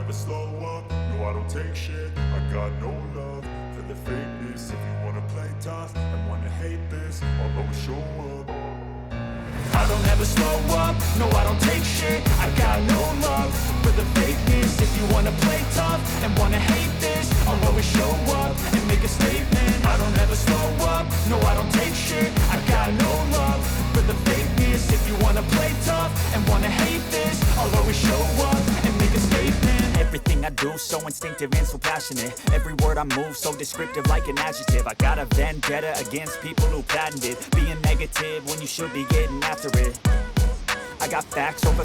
never slow up, no I don't take shit. I got no love for the fakeness. If you wanna play tough and wanna hate this, I'll always show up. I don't ever slow up, no I don't take shit. I got no love for the fakeness. If you wanna play tough and wanna hate this, I'll always show up and make a statement. I don't ever slow up, no I don't take shit. I got no love for the fakeness. If you wanna play tough and wanna hate this, I'll always show up and make a statement. Everything I do so instinctive and so passionate. Every word I move so descriptive like an adjective. I got a vendetta against people who patented being negative when you should be getting after it. I got facts over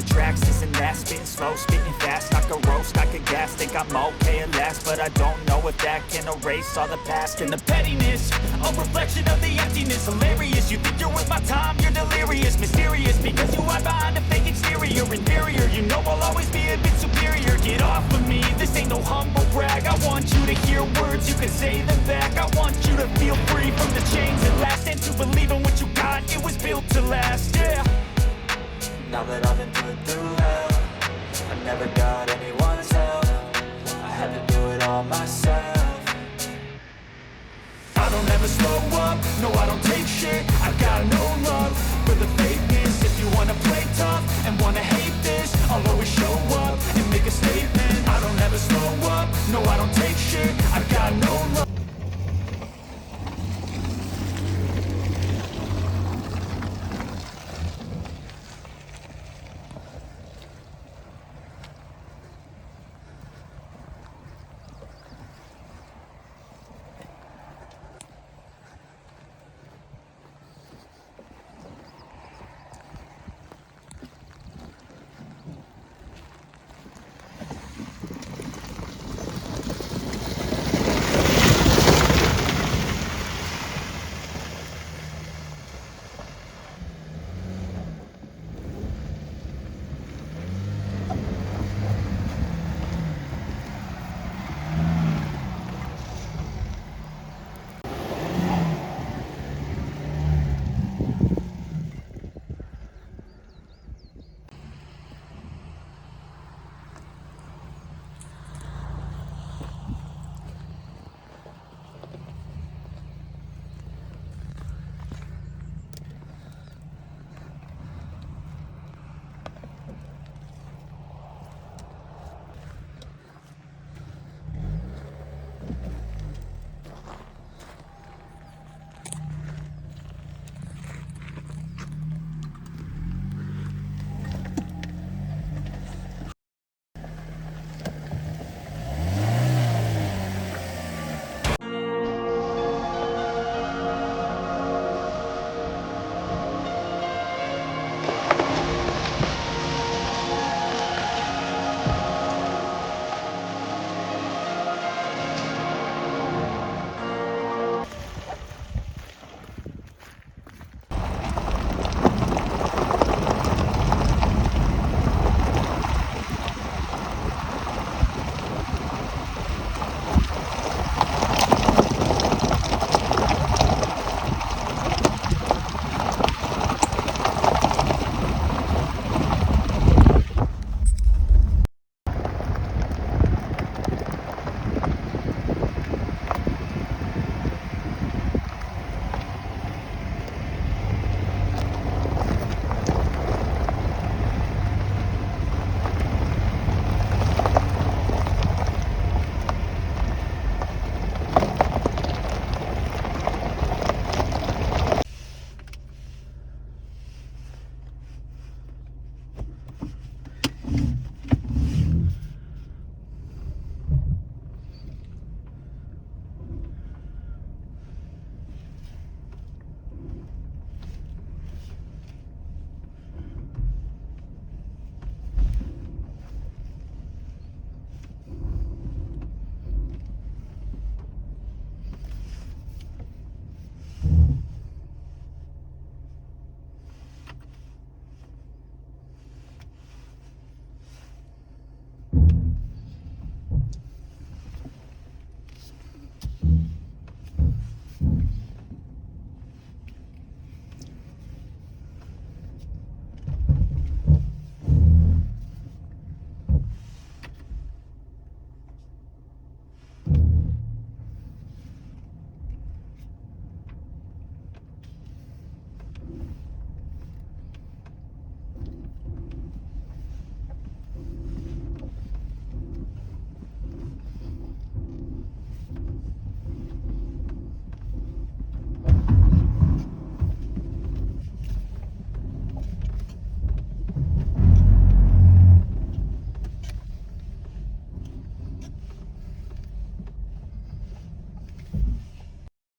tracks, this and that. Spitting slow, spitting fast, I could roast, I could gas. Think I'm okay at last, but I don't know if that can erase all the past. And the pettiness, a reflection of the emptiness. Hilarious, you think you're worth my time, you're delirious. Mysterious, because you hide behind a fake exterior. Inferior, you know I'll always be a bit superior. Get off of me, this ain't no humble brag. I want you to hear words, you can say them back. I want you to feel free from the chains at last, and to believe in what you got, it was built to last, yeah. Now that I've been put through hell, I never got anyone's help. I had to do it all myself. I don't ever slow up, no I don't take shit. I got no love for the fakeness. If you wanna play tough and wanna hate this, I'll always show up and make a statement. I don't ever slow up, no I don't take shit.